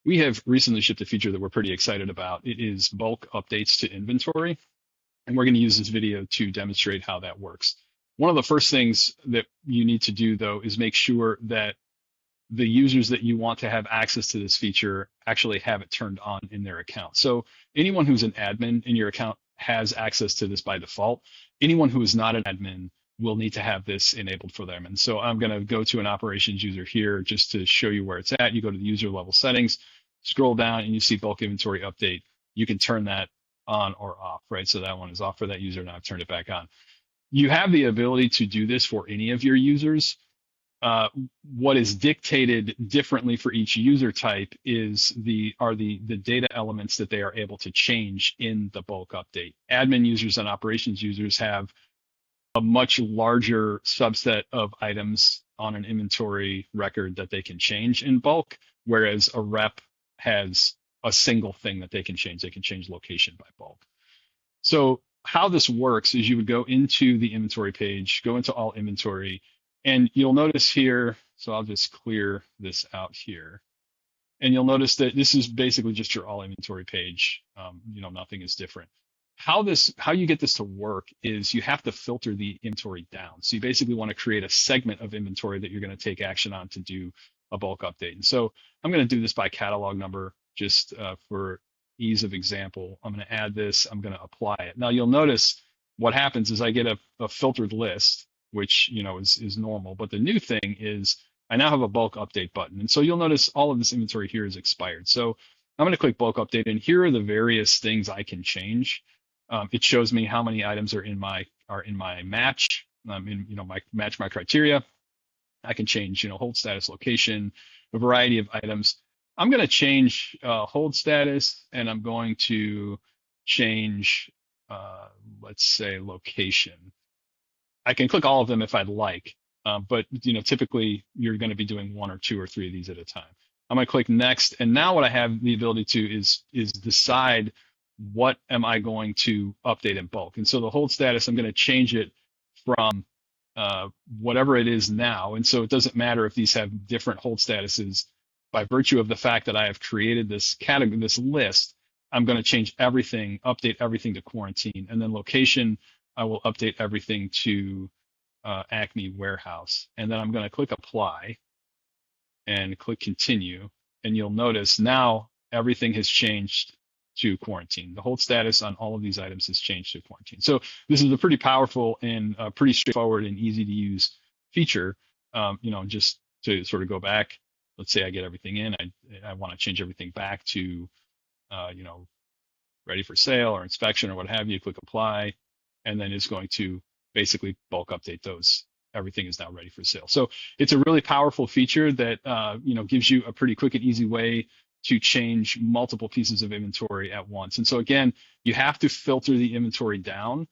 we have recently shipped a feature that we're pretty excited about. It is bulk updates to inventory, and we're going to use this video to demonstrate how that works. One of the first things that you need to do, though, is make sure that the users that you want to have access to this feature actually have it turned on in their account. So anyone who's an admin in your account has access to this by default. Anyone who is not an admin will need to have this enabled for them. And so I'm going to go to an operations user here just to show you where it's at. You go to the user level settings, scroll down, and you see bulk inventory update. You can turn that on or off, right? So that one is off for that user. Now I've turned it back on. You have the ability to do this for any of your users. What is dictated differently for each user type is the data elements that they are able to change in the bulk update. Admin users and operations users have a much larger subset of items on an inventory record that they can change in bulk, whereas a rep has a single thing that they can change. They can change location by bulk. So how this works is you would go into the inventory page, go into all inventory, and you'll notice here, so I'll just clear this out here. And you'll notice that this is basically just your all inventory page. Nothing is different. How you get this to work is you have to filter the inventory down. So you basically want to create a segment of inventory that you're going to take action on to do a bulk update. And so I'm going to do this by catalog number just for ease of example. I'm going to add this. I'm going to apply it. Now you'll notice what happens is I get a filtered list, which is normal. But the new thing is I now have a bulk update button. And so you'll notice all of this inventory here is expired. So I'm going to click bulk update, and here are the various things I can change. It shows me how many items are in my match, match my criteria. I can change, hold status, location, a variety of items. I'm going to change hold status, and I'm going to change, let's say, location. I can click all of them if I'd like, but typically you're going to be doing one or two or three of these at a time. I'm going to click next, and now what I have the ability to is decide what am I going to update in bulk. And so the hold status, I'm going to change it from whatever it is now. And so it doesn't matter if these have different hold statuses. By virtue of the fact that I have created this category, this list, I'm going to change everything, update everything to quarantine. And then location, I will update everything to Acme Warehouse. And then I'm going to click apply and click continue. And you'll notice now everything has changed to quarantine. The hold status on all of these items has changed to quarantine. So this is a pretty powerful and pretty straightforward and easy to use feature. Just to sort of go back, let's say I get everything in, I want to change everything back to, ready for sale or inspection or what have you, click apply, and then it's going to basically bulk update those. Everything is now ready for sale. So it's a really powerful feature that, gives you a pretty quick and easy way to change multiple pieces of inventory at once. And so again, you have to filter the inventory down.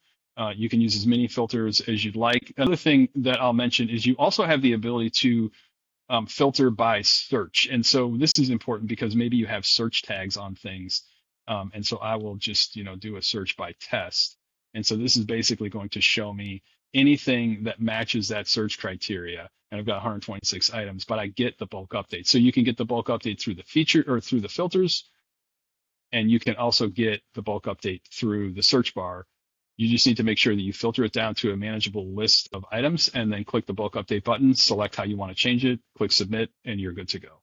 You can use as many filters as you'd like. Another thing that I'll mention is you also have the ability to filter by search. And so this is important because maybe you have search tags on things. And so I will just, do a search by test. And so this is basically going to show me anything that matches that search criteria. And I've got 126 items, but I get the bulk update. So you can get the bulk update through the feature or through the filters. And you can also get the bulk update through the search bar. You just need to make sure that you filter it down to a manageable list of items and then click the bulk update button, select how you want to change it, click submit, and you're good to go.